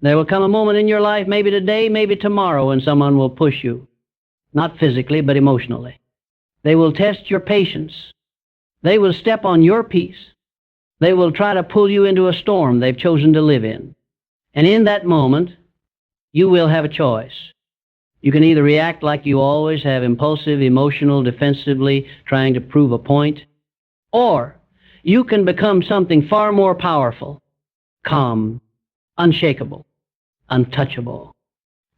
There will come a moment in your life, maybe today, maybe tomorrow, when someone will push you, not physically, but emotionally. They will test your patience. They will step on your peace. They will try to pull you into a storm they've chosen to live in. And in that moment, you will have a choice. You can either react like you always have, impulsive, emotional, defensively, trying to prove a point, or you can become something far more powerful, calm, unshakable, untouchable.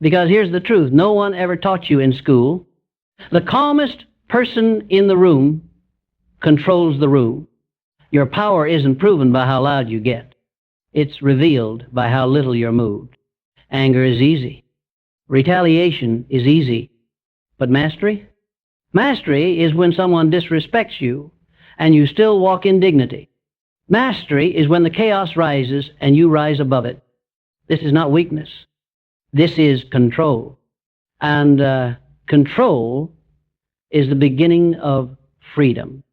Because here's the truth, no one ever taught you in school. The calmest person in the room controls the room. Your power isn't proven by how loud you get. It's revealed by how little you're moved. Anger is easy. Retaliation is easy. But mastery? Mastery is when someone disrespects you and you still walk in dignity. Mastery is when the chaos rises and you rise above it. This is not weakness. This is control. And control is the beginning of freedom.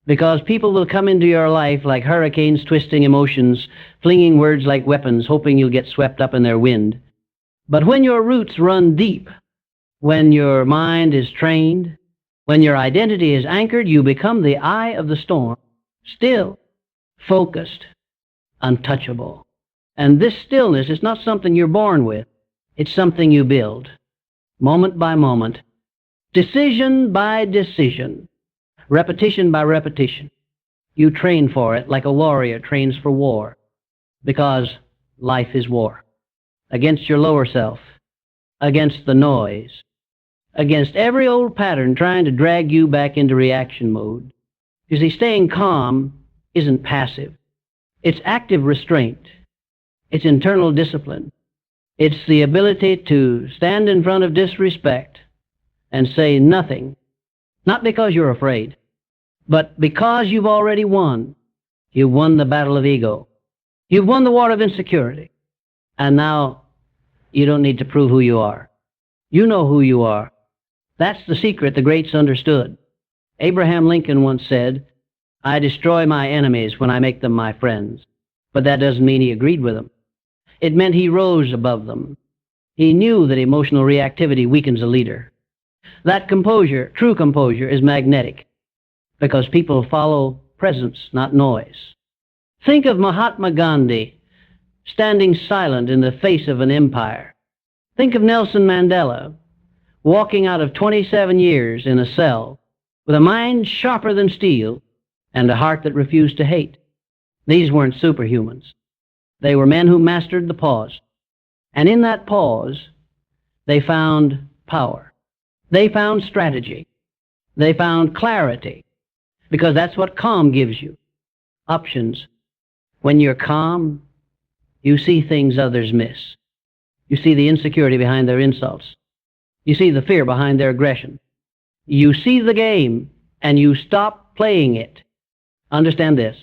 Because people will come into your life like hurricanes, twisting emotions, flinging words like weapons, hoping you'll get swept up in their wind. But when your roots run deep, when your mind is trained, when your identity is anchored, you become the eye of the storm, still, focused, untouchable. And this stillness is not something you're born with. It's something you build, moment by moment, decision by decision. Repetition by repetition. You train for it like a warrior trains for war, because life is war. Against your lower self, against the noise, against every old pattern trying to drag you back into reaction mode. You see, staying calm isn't passive. It's active restraint. It's internal discipline. It's the ability to stand in front of disrespect and say nothing. Not because you're afraid, but because you've already won. You've won the battle of ego. You've won the war of insecurity. And now you don't need to prove who you are. You know who you are. That's the secret the greats understood. Abraham Lincoln once said, "I destroy my enemies when I make them my friends." But that doesn't mean he agreed with them. It meant he rose above them. He knew that emotional reactivity weakens a leader. That composure, true composure, is magnetic because people follow presence, not noise. Think of Mahatma Gandhi standing silent in the face of an empire. Think of Nelson Mandela walking out of 27 years in a cell with a mind sharper than steel and a heart that refused to hate. These weren't superhumans. They were men who mastered the pause. And in that pause, they found power. They found strategy. They found clarity, because that's what calm gives you. Options. When you're calm, you see things others miss. You see the insecurity behind their insults. You see the fear behind their aggression. You see the game, and you stop playing it. Understand this.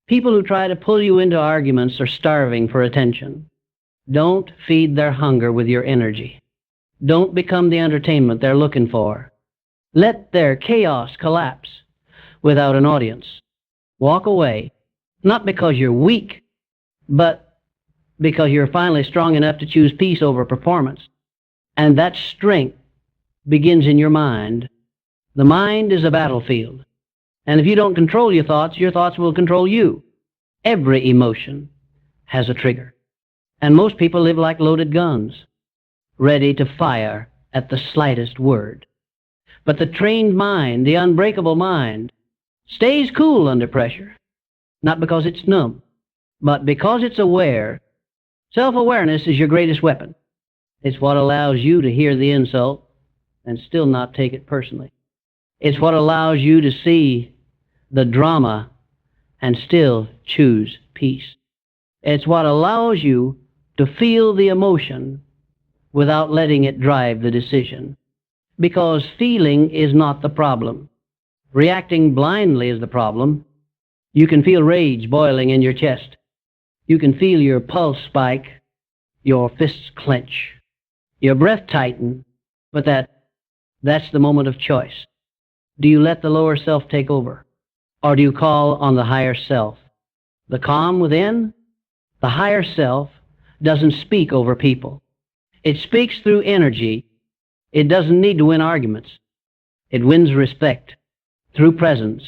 People who try to pull you into arguments are starving for attention. Don't feed their hunger with your energy. Don't become the entertainment they're looking for. Let their chaos collapse without an audience. Walk away, not because you're weak, but because you're finally strong enough to choose peace over performance. And that strength begins in your mind. The mind is a battlefield. And if you don't control your thoughts will control you. Every emotion has a trigger. And most people live like loaded guns, ready to fire at the slightest word. But the trained mind, the unbreakable mind, stays cool under pressure, not because it's numb, but because it's aware. Self-awareness is your greatest weapon. It's what allows you to hear the insult and still not take it personally. It's what allows you to see the drama and still choose peace. It's what allows you to feel the emotion without letting it drive the decision. Because feeling is not the problem. Reacting blindly is the problem. You can feel rage boiling in your chest. You can feel your pulse spike, your fists clench, your breath tighten, but that's the moment of choice. Do you let the lower self take over? Or do you call on the higher self? The calm within, the higher self, doesn't speak over people. It speaks through energy. It doesn't need to win arguments. It wins respect through presence,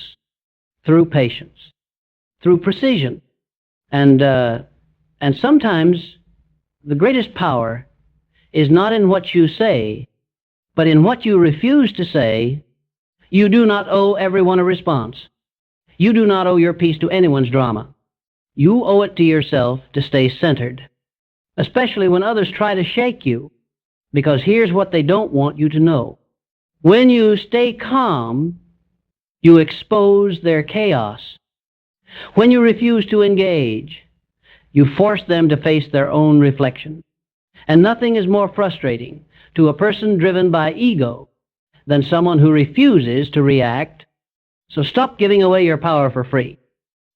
through patience, through precision. And sometimes the greatest power is not in what you say, but in what you refuse to say. You do not owe everyone a response. You do not owe your piece to anyone's drama. You owe it to yourself to stay centered, especially when others try to shake you, because here's what they don't want you to know. When you stay calm, you expose their chaos. When you refuse to engage, you force them to face their own reflection. And nothing is more frustrating to a person driven by ego than someone who refuses to react. So stop giving away your power for free.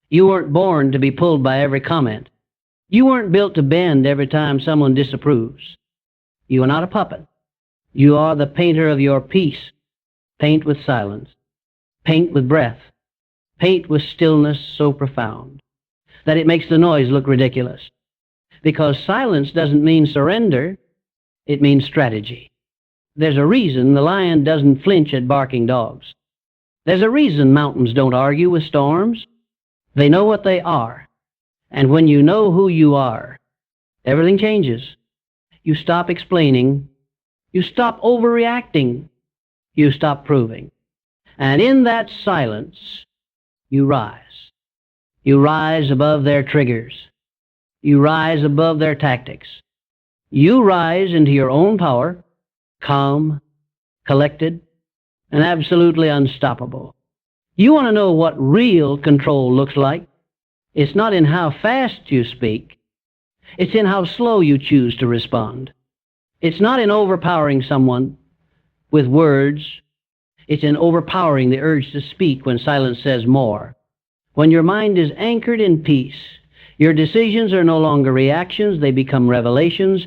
You weren't born to be pulled by every comment. You weren't built to bend every time someone disapproves. You are not a puppet. You are the painter of your piece. Paint with silence. Paint with breath. Paint with stillness so profound that it makes the noise look ridiculous. Because silence doesn't mean surrender. It means strategy. There's a reason the lion doesn't flinch at barking dogs. There's a reason mountains don't argue with storms. They know what they are. And when you know who you are, everything changes. You stop explaining. You stop overreacting. You stop proving. And in that silence, you rise. You rise above their triggers. You rise above their tactics. You rise into your own power, calm, collected, and absolutely unstoppable. You want to know what real control looks like? It's not in how fast you speak. It's in how slow you choose to respond. It's not in overpowering someone with words. It's in overpowering the urge to speak when silence says more. When your mind is anchored in peace, your decisions are no longer reactions, they become revelations.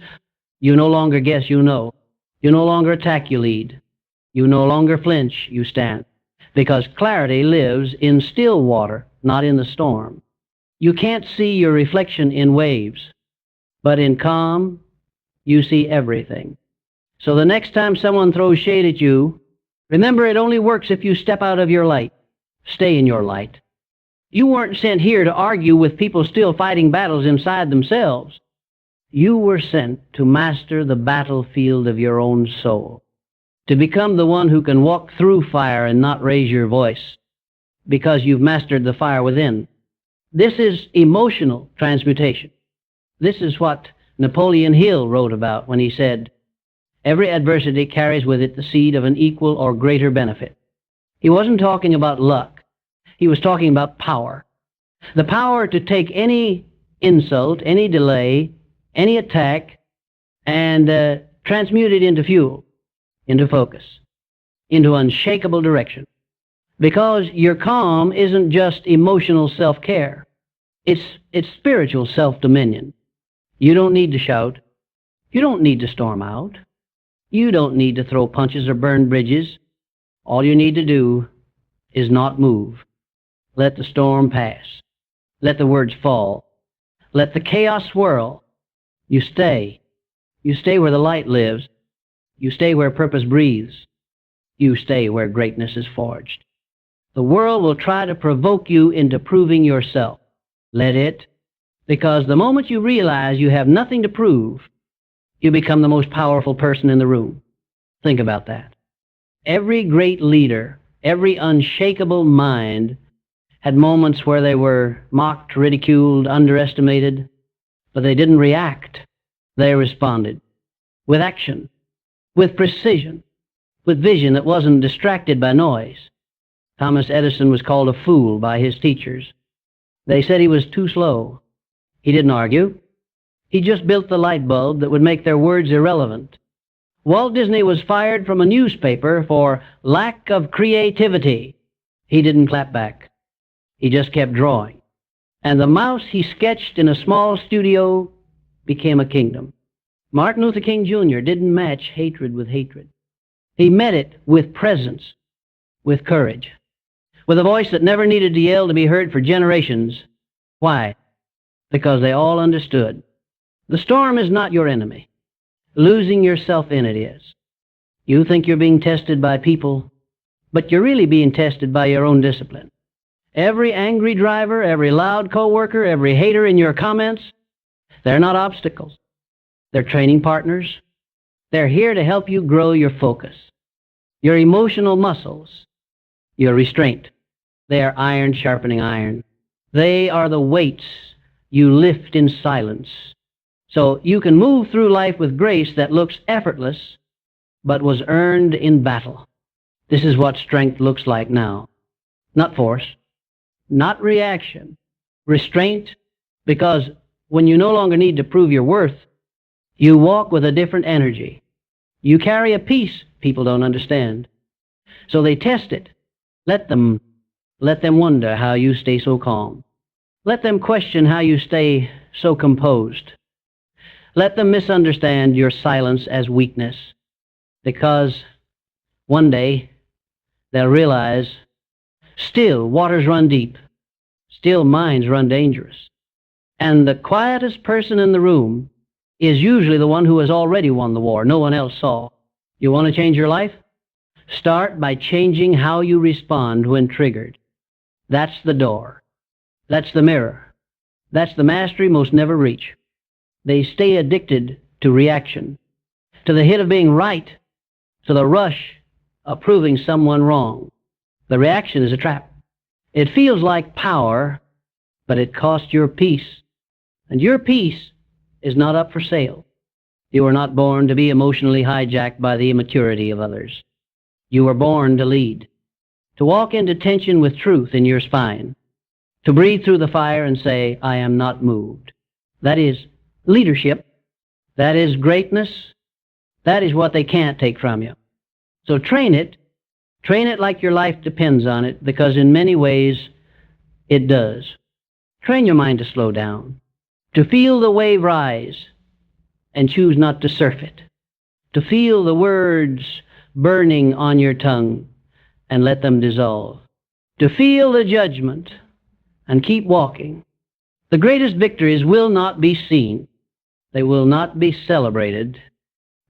You no longer guess, you know. You no longer attack, you lead. You no longer flinch, you stand. Because clarity lives in still water, not in the storm. You can't see your reflection in waves, but in calm, you see everything. So the next time someone throws shade at you, remember it only works if you step out of your light. Stay in your light. You weren't sent here to argue with people still fighting battles inside themselves. You were sent to master the battlefield of your own soul, to become the one who can walk through fire and not raise your voice, because you've mastered the fire within. This is emotional transmutation. This is what Napoleon Hill wrote about when he said, "Every adversity carries with it the seed of an equal or greater benefit." He wasn't talking about luck. He was talking about power. The power to take any insult, any delay, any attack, and transmute it into fuel, into focus, into unshakable direction. Because your calm isn't just emotional self-care. It's spiritual self-dominion. You don't need to shout. You don't need to storm out. You don't need to throw punches or burn bridges. All you need to do is not move. Let the storm pass. Let the words fall. Let the chaos swirl. You stay. You stay where the light lives. You stay where purpose breathes. You stay where greatness is forged. The world will try to provoke you into proving yourself. Let it. Because the moment you realize you have nothing to prove, you become the most powerful person in the room. Think about that. Every great leader, every unshakable mind had moments where they were mocked, ridiculed, underestimated, but they didn't react. They responded with action, with precision, with vision that wasn't distracted by noise. Thomas Edison was called a fool by his teachers. They said he was too slow. He didn't argue. He just built the light bulb that would make their words irrelevant. Walt Disney was fired from a newspaper for lack of creativity. He didn't clap back. He just kept drawing. And the mouse he sketched in a small studio became a kingdom. Martin Luther King Jr. didn't match hatred with hatred. He met it with presence, with courage, with a voice that never needed to yell to be heard for generations. Why? Because they all understood. The storm is not your enemy. Losing yourself in it is. You think you're being tested by people, but you're really being tested by your own discipline. Every angry driver, every loud coworker, every hater in your comments, they're not obstacles. They're training partners. They're here to help you grow your focus, your emotional muscles, your restraint. They are iron sharpening iron. They are the weights you lift in silence. So you can move through life with grace that looks effortless, but was earned in battle. This is what strength looks like now. Not force, not reaction, restraint, because when you no longer need to prove your worth, you walk with a different energy. You carry a peace people don't understand. So they test it. Let them wonder how you stay so calm. Let them question how you stay so composed. Let them misunderstand your silence as weakness, because one day they'll realize still waters run deep, still minds run dangerous. And the quietest person in the room is usually the one who has already won the war no one else saw. You want to change your life? Start by changing how you respond when triggered. That's the door. That's the mirror. That's the mastery most never reach. They stay addicted to reaction, to the hit of being right, to the rush of proving someone wrong. The reaction is a trap. It feels like power, but it costs your peace. And your peace is not up for sale. You were not born to be emotionally hijacked by the immaturity of others. You were born to lead, to walk into tension with truth in your spine, to breathe through the fire and say, I am not moved. That is leadership. That is greatness. That is what they can't take from you. So train it. Train it like your life depends on it, because in many ways it does. Train your mind to slow down, to feel the wave rise and choose not to surf it, to feel the words burning on your tongue and let them dissolve, to feel the judgment and keep walking. The greatest victories will not be seen. They will not be celebrated.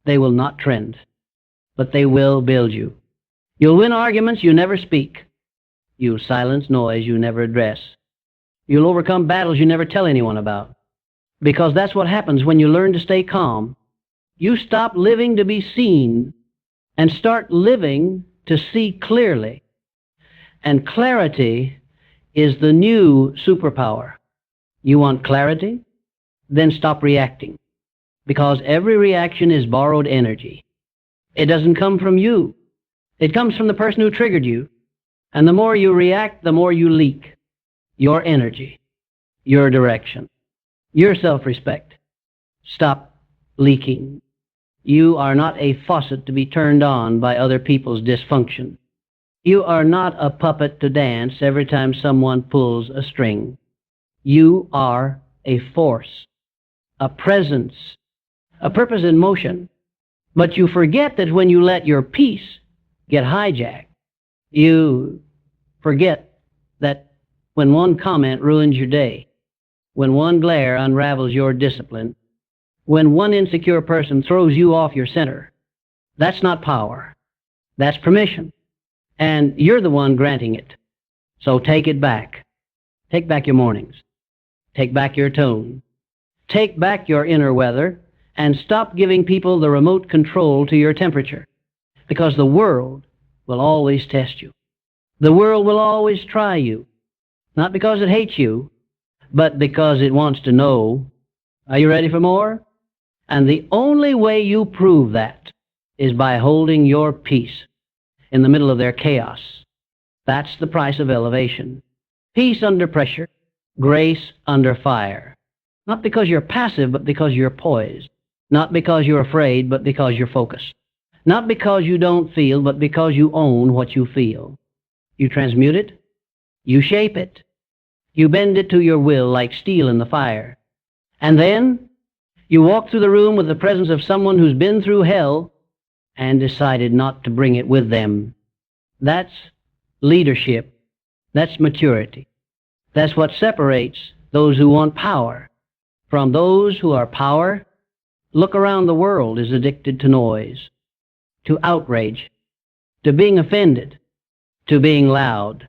They will not trend, but they will build you. You'll win arguments you never speak. You'll silence noise you never address. You'll overcome battles you never tell anyone about. Because that's what happens when you learn to stay calm. You stop living to be seen and start living to see clearly. And clarity is the new superpower. You want clarity? Then stop reacting. Because every reaction is borrowed energy. It doesn't come from you. It comes from the person who triggered you. And the more you react, the more you leak your energy, your direction, your self-respect. Stop leaking. You are not a faucet to be turned on by other people's dysfunction. You are not a puppet to dance every time someone pulls a string. You are a force, a presence, a purpose in motion. But you forget that when you let your peace get hijacked, you forget that when one comment ruins your day, when one glare unravels your discipline, when one insecure person throws you off your center, that's not power. That's permission. And you're the one granting it. So take it back. Take back your mornings. Take back your tone. Take back your inner weather and stop giving people the remote control to your temperature. Because the world will always test you. The world will always try you. Not because it hates you, but because it wants to know, are you ready for more? And the only way you prove that is by holding your peace in the middle of their chaos. That's the price of elevation. Peace under pressure, grace under fire. Not because you're passive, but because you're poised. Not because you're afraid, but because you're focused. Not because you don't feel, but because you own what you feel. You transmute it. You shape it. You bend it to your will like steel in the fire. And then you walk through the room with the presence of someone who's been through hell and decided not to bring it with them. That's leadership. That's maturity. That's what separates those who want power from those who are power. Look around, the world is addicted to noise, to outrage, to being offended, to being loud.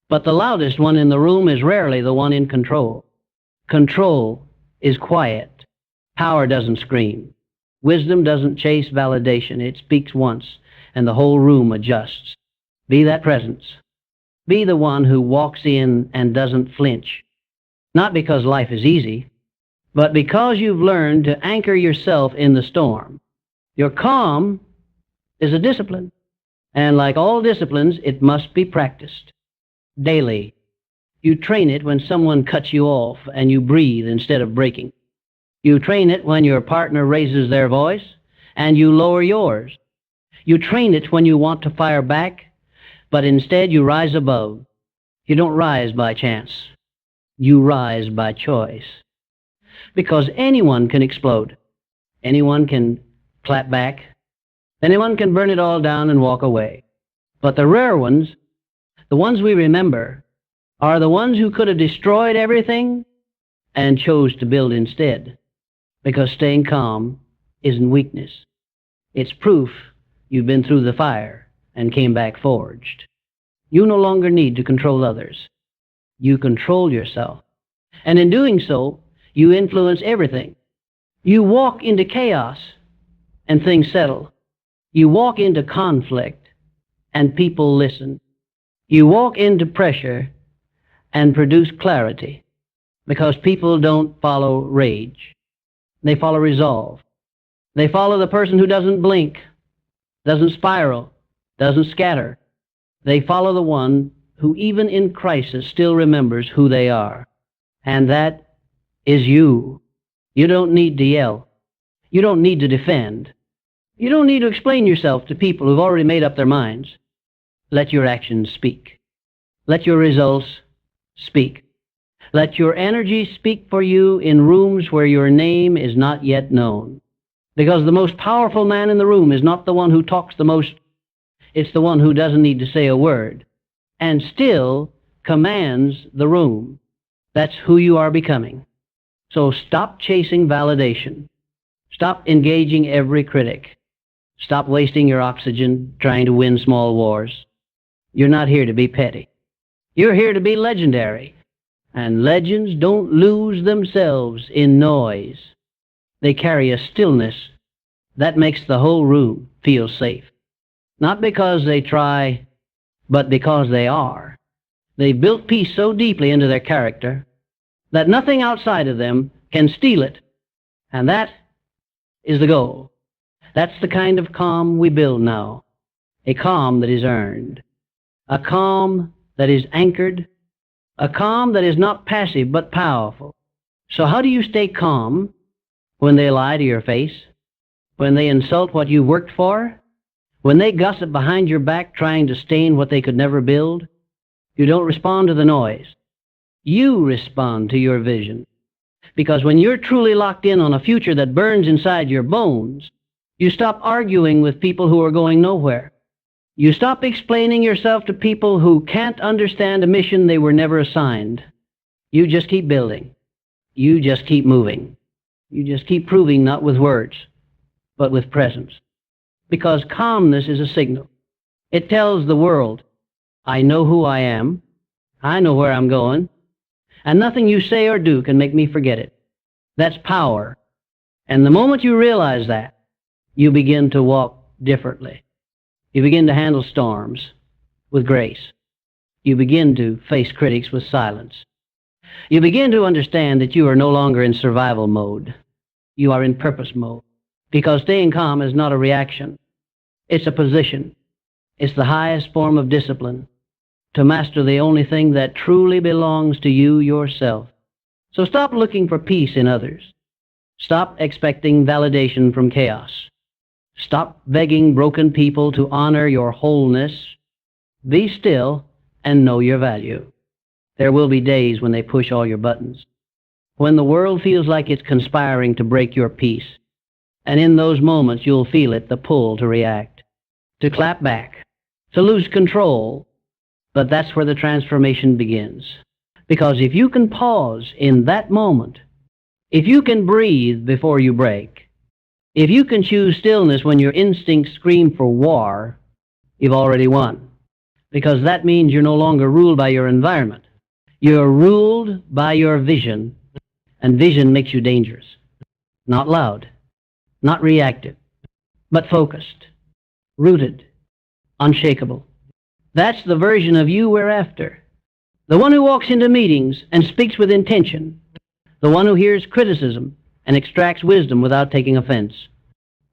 But the loudest one in the room is rarely the one in control. Control is quiet. Power doesn't scream. Wisdom doesn't chase validation. It speaks once, and the whole room adjusts. Be that presence. Be the one who walks in and doesn't flinch. Not because life is easy, but because you've learned to anchor yourself in the storm. Your calm is a discipline, and like all disciplines, it must be practiced daily. You train it when someone cuts you off and you breathe instead of breaking. You train it when your partner raises their voice and you lower yours. You train it when you want to fire back, but instead you rise above. You don't rise by chance. You rise by choice. Because anyone can explode. Anyone can clap back. Anyone can burn it all down and walk away. But the rare ones, the ones we remember, are the ones who could have destroyed everything and chose to build instead. Because staying calm isn't weakness. It's proof you've been through the fire and came back forged. You no longer need to control others. You control yourself. And in doing so, you influence everything. You walk into chaos and things settle. You walk into conflict and people listen. You walk into pressure and produce clarity because people don't follow rage. They follow resolve. They follow the person who doesn't blink, doesn't spiral, doesn't scatter. They follow the one who even in crisis still remembers who they are. And that is you. You don't need to yell. You don't need to defend. You don't need to explain yourself to people who've already made up their minds. Let your actions speak. Let your results speak. Let your energy speak for you in rooms where your name is not yet known. Because the most powerful man in the room is not the one who talks the most. It's the one who doesn't need to say a word and still commands the room. That's who you are becoming. So stop chasing validation. Stop engaging every critic. Stop wasting your oxygen trying to win small wars. You're not here to be petty. You're here to be legendary. And legends don't lose themselves in noise. They carry a stillness that makes the whole room feel safe. Not because they try, but because they are. They've built peace so deeply into their character that nothing outside of them can steal it. And that is the goal. That's the kind of calm we build now. A calm that is earned. A calm that is anchored. A calm that is not passive but powerful. So how do you stay calm when they lie to your face? When they insult what you worked for? When they gossip behind your back trying to stain what they could never build? You don't respond to the noise. You respond to your vision. Because when you're truly locked in on a future that burns inside your bones, you stop arguing with people who are going nowhere. You stop explaining yourself to people who can't understand a mission they were never assigned. You just keep building. You just keep moving. You just keep proving not with words, but with presence. Because calmness is a signal. It tells the world, I know who I am. I know where I'm going. And nothing you say or do can make me forget it. That's power. And the moment you realize that, you begin to walk differently. You begin to handle storms with grace. You begin to face critics with silence. You begin to understand that you are no longer in survival mode. You are in purpose mode. Because staying calm is not a reaction. It's a position. It's the highest form of discipline. To master the only thing that truly belongs to you yourself. So stop looking for peace in others. Stop expecting validation from chaos. Stop begging broken people to honor your wholeness. Be still and know your value. There will be days when they push all your buttons. When the world feels like it's conspiring to break your peace. And in those moments you'll feel it, the pull to react, to clap back, to lose control. But that's where the transformation begins. Because if you can pause in that moment, If you can breathe before you break, if you can choose stillness when your instincts scream for war, you've already won. Because that means you're no longer ruled by your environment. You're ruled by your vision, and vision makes you dangerous. Not loud, not reactive, but focused, rooted, unshakable. That's the version of you we're after. The one who walks into meetings and speaks with intention. The one who hears criticism and extracts wisdom without taking offense.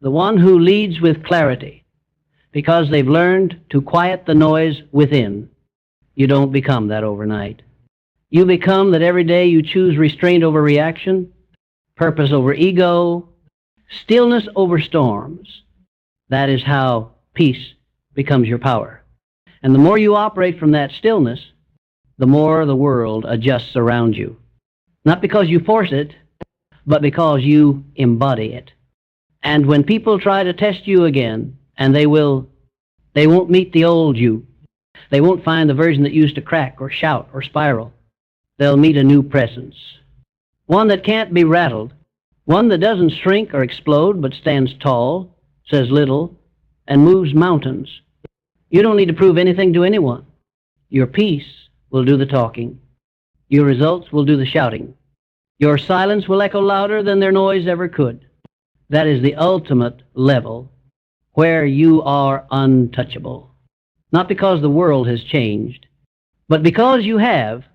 The one who leads with clarity because they've learned to quiet the noise within. You don't become that overnight. You become that every day you choose restraint over reaction, purpose over ego, stillness over storms. That is how peace becomes your power. And the more you operate from that stillness, the more the world adjusts around you. Not because you force it, but because you embody it. And when people try to test you again, and they won't meet the old you. They won't find the version that used to crack or shout or spiral. They'll meet a new presence. One that can't be rattled. One that doesn't shrink or explode, but stands tall, says little, and moves mountains. You don't need to prove anything to anyone. Your peace will do the talking. Your results will do the shouting. Your silence will echo louder than their noise ever could. That is the ultimate level where you are untouchable. Not because the world has changed, but because you have.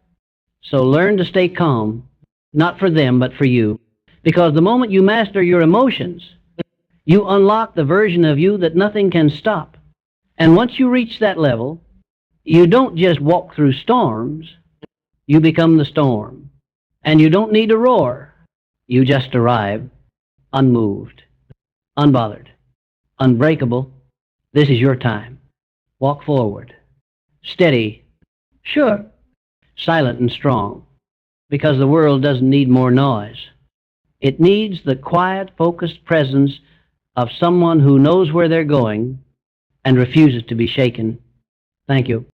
So learn to stay calm, not for them, but for you. Because the moment you master your emotions, you unlock the version of you that nothing can stop. And once you reach that level, you don't just walk through storms, you become the storm. And you don't need to roar. You just arrive, unmoved, unbothered, unbreakable. This is your time. Walk forward. Steady. Sure. Silent and strong. Because the world doesn't need more noise. It needs the quiet, focused presence of someone who knows where they're going and refuses to be shaken. Thank you.